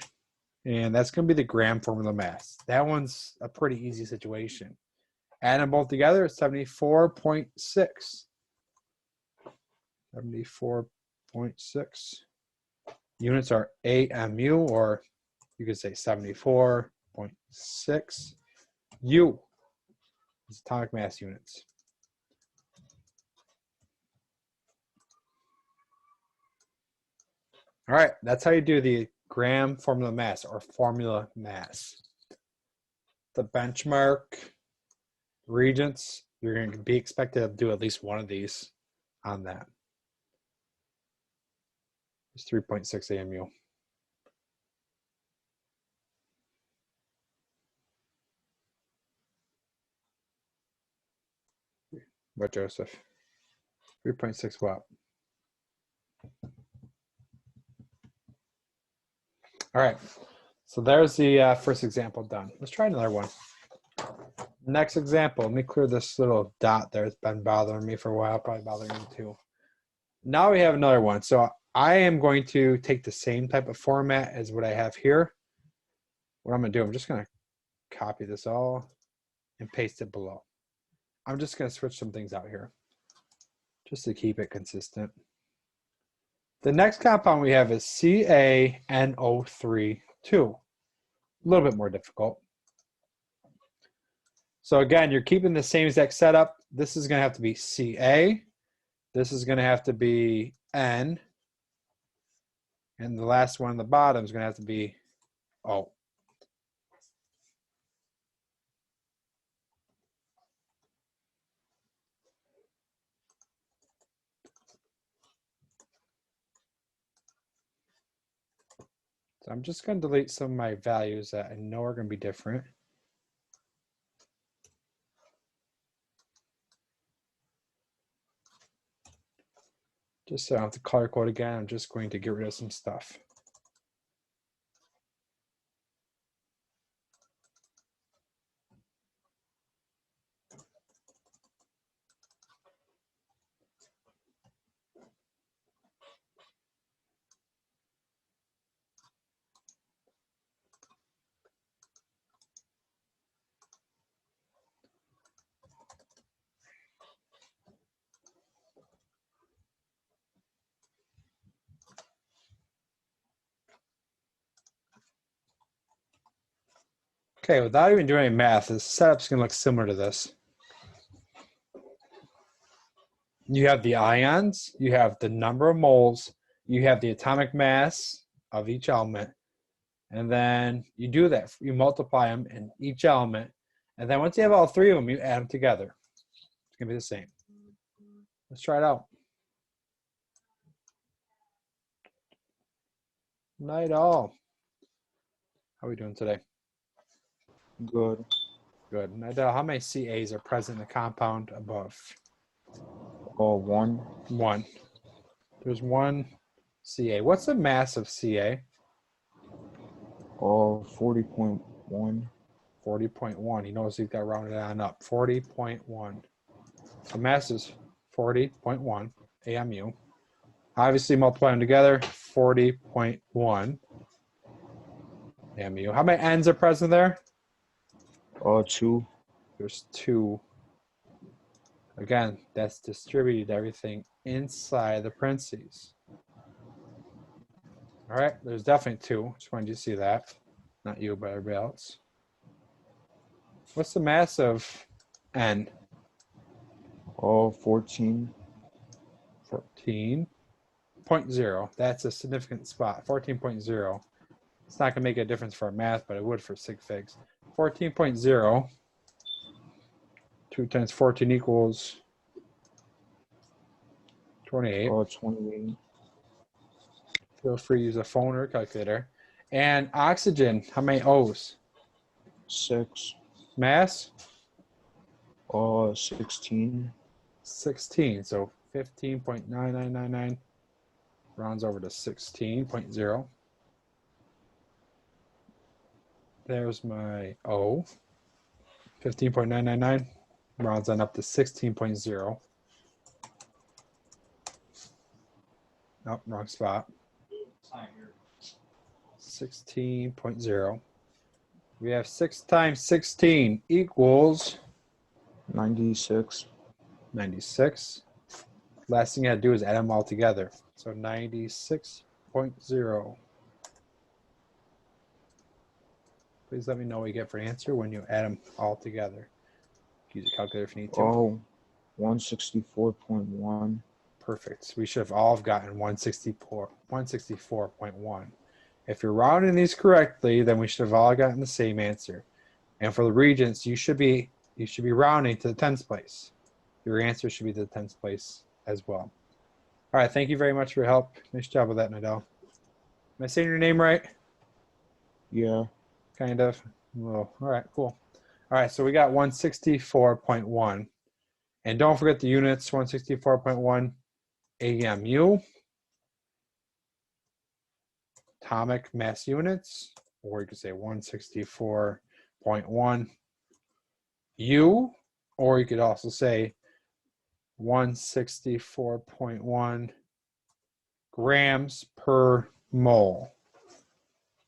and that's going to be the gram formula mass. That one's a pretty easy situation. Add them both together, it's 74.6. 74.6. Units are AMU, or you could say 74.6 U. It's atomic mass units. All right, that's how you do the gram formula mass or formula mass. The benchmark regents, you're going to be expected to do at least one of these on that. It's 3.6 AMU. What, Joseph? 3.6 what? All right, so there's the first example done. Let's try another one. Next example, let me clear this little dot there. It's been bothering me for a while, probably bothering you too. Now we have another one. So I am going to take the same type of format as what I have here. What I'm going to do, I'm just going to copy this all and paste it below. I'm just going to switch some things out here just to keep it consistent. The next compound we have is CaNO3 2. A little bit more difficult. So again, you're keeping the same exact setup. This is going to have to be Ca. This is going to have to be N. And the last one on the bottom is going to have to be O. So I'm just going to delete some of my values that I know are going to be different. Just so I don't have to color code again, I'm just going to get rid of some stuff. Okay, without even doing any math, the setup's going to look similar to this. You have the ions, you have the number of moles, you have the atomic mass of each element, And then you do that. You multiply them in each element. And then once you have all three of them, you add them together. It's going to be the same. Let's try it out. Night all. How are we doing today? Good. Good. Nidell, how many CAs are present in the compound above? One. One. There's one CA. What's the mass of CA? 40.1. 40.1. He knows he's got rounded on up. 40.1. So mass is 40.1 AMU. Obviously, multiply them together. 40.1 AMU. How many N's are present there? 2. There's 2. Again, that's distributed everything inside the parentheses. All right, there's definitely 2. Just wanted you to see that. Not you, but everybody else. What's the mass of N? 14. 14.0. That's a significant spot. 14.0. It's not going to make a difference for math, but it would for sig figs. 14.0. 2 times 14 equals 28. 28. Feel free to use a phone or a calculator. And oxygen, how many O's? 6. Mass? 16. 16. So 15.9999 rounds over to 16.0. There's my O. 15.999 rounds on up to 16.0. Nope, wrong spot. 16.0. We have 6 times 16 equals 96. 96. Last thing you had to do is add them all together. So 96.0. Please let me know what you get for an answer when you add them all together. Use a calculator if you need to. 164.1. Perfect. We should have all have gotten 164.1. If you're rounding these correctly, then we should have all gotten the same answer. And for the regents, you should be rounding to the 10th place. Your answer should be the 10th place as well. All right. Thank you very much for your help. Nice job with that, Nidell. Am I saying your name right? Yeah. Kind of. Well, all right, cool. All right, so we got 164.1. And don't forget the units, 164.1 AMU, atomic mass units, or you could say 164.1 U, or you could also say 164.1 grams per mole.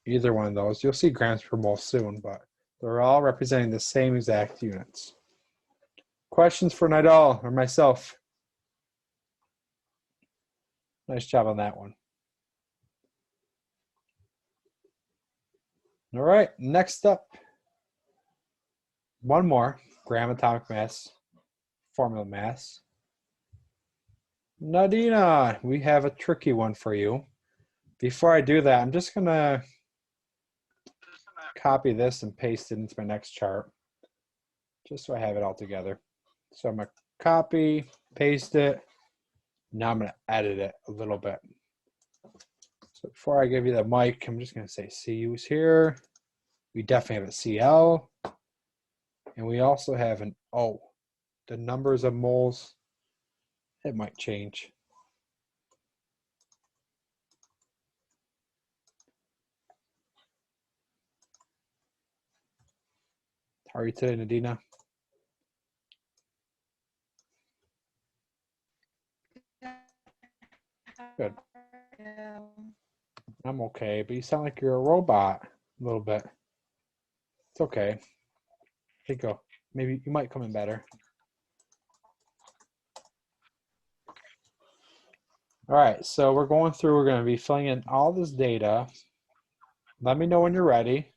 Either one of those. You'll see grams per mole soon, but they're all representing the same exact units. Questions for Nidal or myself? Nice job on that one. All right, next up, one more, gram atomic mass, formula mass. Nadina, we have a tricky one for you. Before I do that, I'm just gonna copy this and paste it into my next chart, just so I have it all together. So I'm gonna copy, paste it. Now I'm gonna edit it a little bit. So before I give you the mic, I'm just gonna say CU's here. We definitely have a CL. And we also have an O. The numbers of moles, it might change. How are you today, Nadina? Good. I'm okay, but you sound like you're a robot a little bit. It's okay. Here you go. Maybe you might come in better. All right, so we're going through, we're going to be filling in all this data. Let me know when you're ready.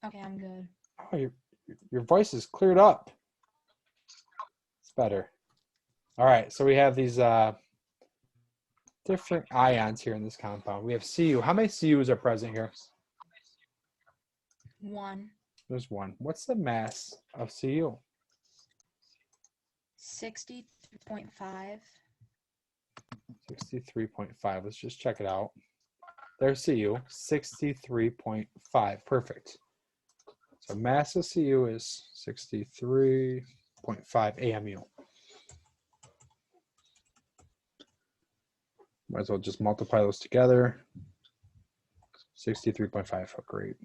Okay, I'm good. Oh, your voice is cleared up. It's better. All right, so we have these different ions here in this compound. We have Cu. How many Cus are present here? 1. There's 1. What's the mass of Cu? 63.5. 63.5. Let's just check it out. There's Cu, 63.5. Perfect. So mass of Cu is 63.5 AMU. Might as well just multiply those together. 63.5. Oh, great.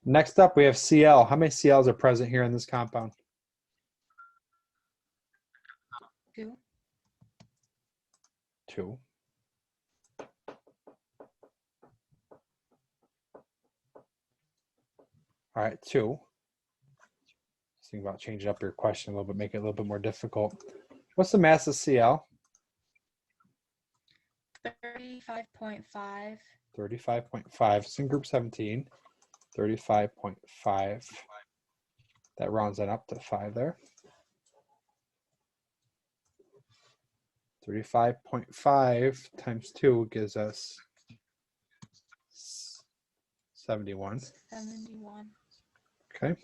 Next up, we have Cl. How many Cl's are present here in this compound? 2. 2. All right, 2. Just think about changing up your question a little bit, make it a little bit more difficult. What's the mass of Cl? 35.5. 35.5. It's in group 17. 35.5. That rounds that up to 5 there. 35.5 times 2 gives us 71. 71. Okay.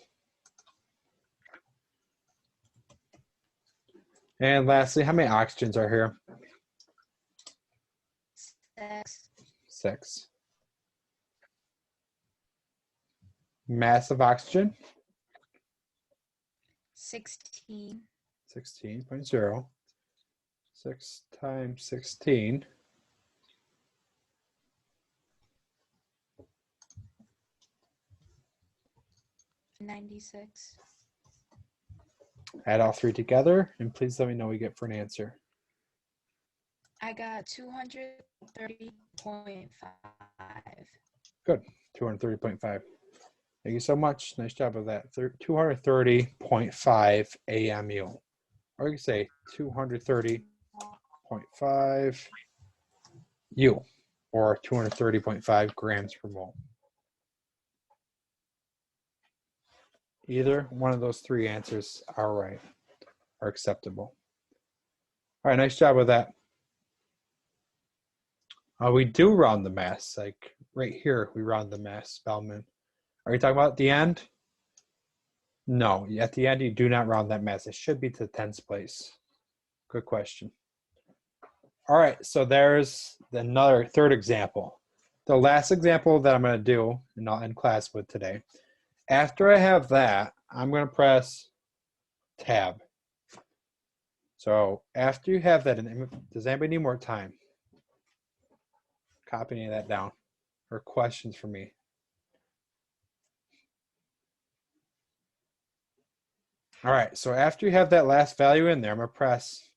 And lastly, how many oxygens are here? 6. 6. Mass of oxygen? 16. 16.0. 6 times 16. $96. Add all 3 together, and please let me know what you get for an answer. I got 230.5. Good. 230.5. Thank you so much. Nice job of that. 230.5 AMU. Or you can say 230.5 U, or 230.5 grams per mole. Either one of those 3 answers are right, are acceptable. All right, nice job with that. We do round the mass, like right here, we round the mass, Spellman. Are you talking about at the end? No, at the end, you do not round that mass. It should be to the 10th place. Good question. All right, so there's another 3rd example. The last example that I'm going to do, and I'll end class with today. After I have that, I'm going to press tab. So after you have that, does anybody need more time? Copy any of that down, or questions for me? All right, so after you have that last value in there, I'm going to press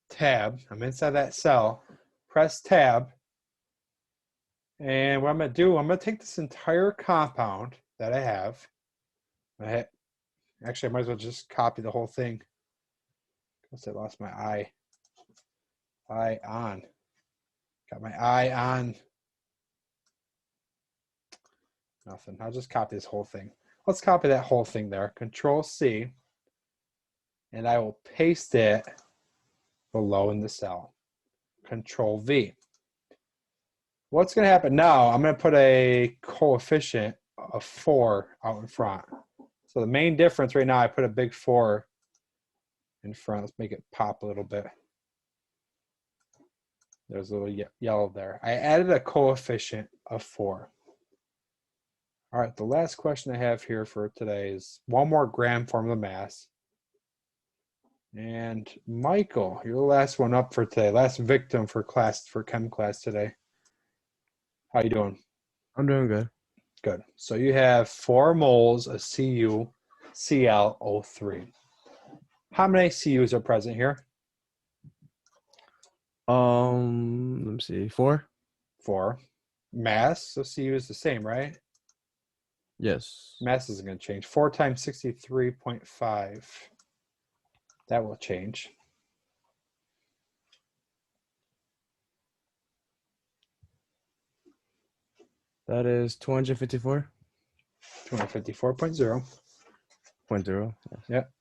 tab. I'm inside that cell. Press tab. And what I'm going to do, I'm going to take this entire compound that I have. Actually, I might as well just copy the whole thing. Because I lost my eye. Eye on. Got my eye on. Nothing. I'll just copy this whole thing. Let's copy that whole thing there. Control C. And I will paste it below in the cell. Control V. What's going to happen now, I'm going to put a coefficient of 4 out in front. So the main difference right now, I put a big 4 in front. Let's make it pop a little bit. There's a little yellow there. I added a coefficient of 4. All right, the last question I have here for today is one more gram form of mass. And Michael, you're the last one up for today. Last victim for chem class today. How you doing? I'm doing good. Good. So you have 4 moles of CuClO3. How many Cus are present here? Let me see. 4? 4. Mass, so Cu is the same, right? Yes. Mass isn't going to change. 4 times 63.5. That will change. That is 254.0. 254.0. Yes. Yep.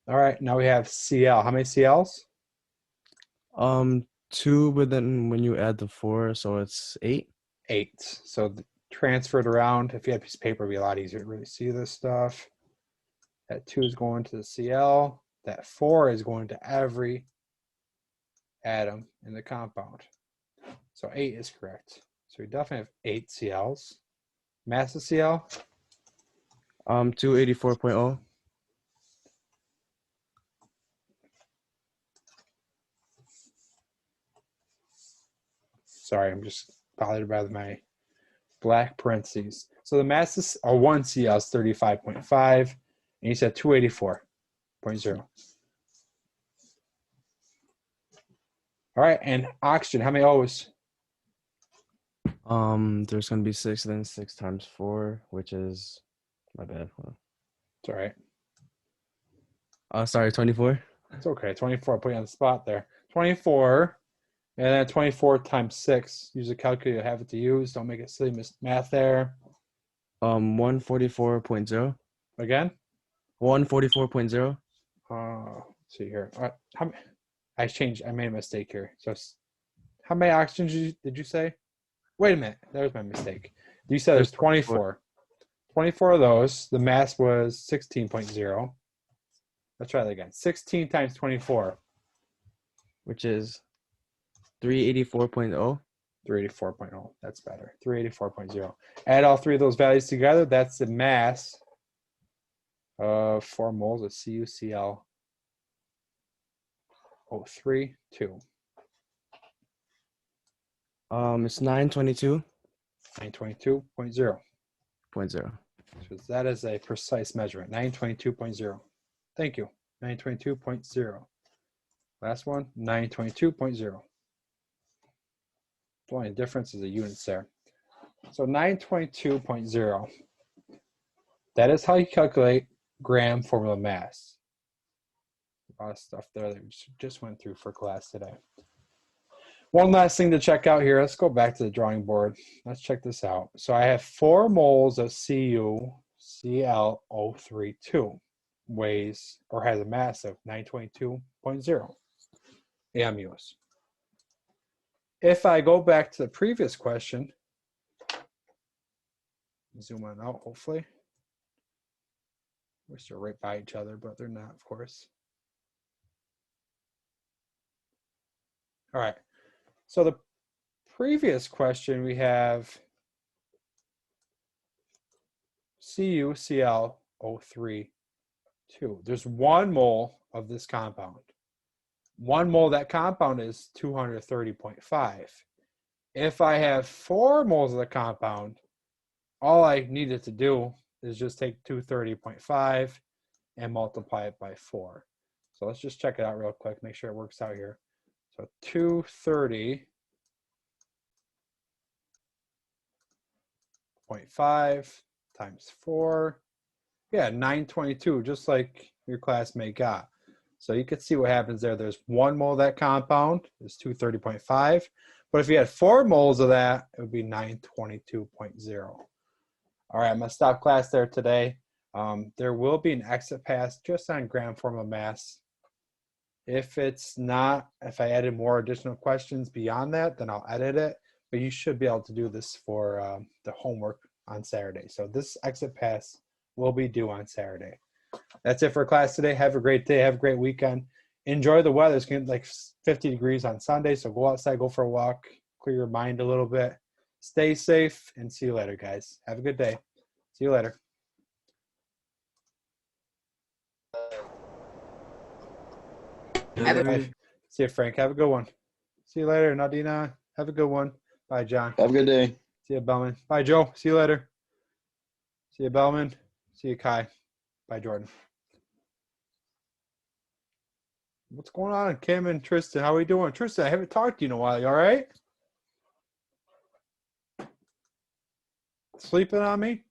All right. Now we have CL. How many CLs? 2, but then when you add the 4, so it's 8. 8. So transferred around. If you had a piece of paper, it'd be a lot easier to really see this stuff. That 2 is going to the CL. That 4 is going to every atom in the compound. So 8 is correct. So we definitely have 8 CLs. Mass of CL? 284.0. Sorry, I'm just bothered by my black parentheses. So the mass is 1 CL is 35.5, and you said 284.0. All right, and oxygen, how many O's? There's gonna be 6, then 6 times 4, which is my bad. Hold It's all right. on. Sorry, 24. It's okay. 24, put you on the spot there. 24, and then 24 times 6. Use a calculator, have it to use. Don't make it silly math there. 144.0. Again? 144.0. Let's see here. I made a mistake here. So how many oxygens did you say? Wait a minute. That was my mistake. You said there's 24. 24 of those. The mass was 16.0. Let's try that again. 16 times 24. Which is 384.0. 384.0. That's better. 384.0. Add all 3 of those values together. That's the mass of 4 moles of CuCl. 032. It's 922.0. 922.0. So that is a precise measurement. 922.0. Thank you. 922.0. Last one, 922.0. The only difference is the units there. So 922.0. That is how you calculate gram formula mass. A lot of stuff there that we just went through for class today. One last thing to check out here. Let's go back to the drawing board. Let's check this out. So I have 4 moles of CuCl032, weighs or has a mass of 922.0 AMUs. If I go back to the previous question, zoom on out, hopefully. Wish they're right by each other, but they're not, of course. All right. So the previous question we have CuCl032. There's 1 mole of this compound. 1 mole of that compound is 230.5. If I have 4 moles of the compound, all I needed to do is just take 230.5 and multiply it by 4. So let's just check it out real quick, make sure it works out here. So 230.5 times 4. Yeah, 922, just like your classmate got. So you can see what happens there. There's 1 mole of that compound, is 230.5. But if you had 4 moles of that, it would be 922.0. All right, I'm going to stop class there today. There will be an exit pass just on gram formula mass. If it's not, if I added more additional questions beyond that, then I'll edit it. But you should be able to do this for the homework on Saturday. So this exit pass will be due on Saturday. That's it for class today. Have a great day. Have a great weekend. Enjoy the weather. It's going to be like 50 degrees on Sunday. So go outside, go for a walk, clear your mind a little bit. Stay safe, and see you later, guys. Have a good day. See you later. Bye. See you, Frank. Have a good one. See you later, Nadina. Have a good one. Bye, John. Have a good day. See you, Bellman. Bye, Joe. See you later. See you, Bellman. See you, Kai. Bye, Jordan. What's going on, Kim and Tristan? How are we doing? Tristan, I haven't talked to you in a while. You all right? Sleeping on me?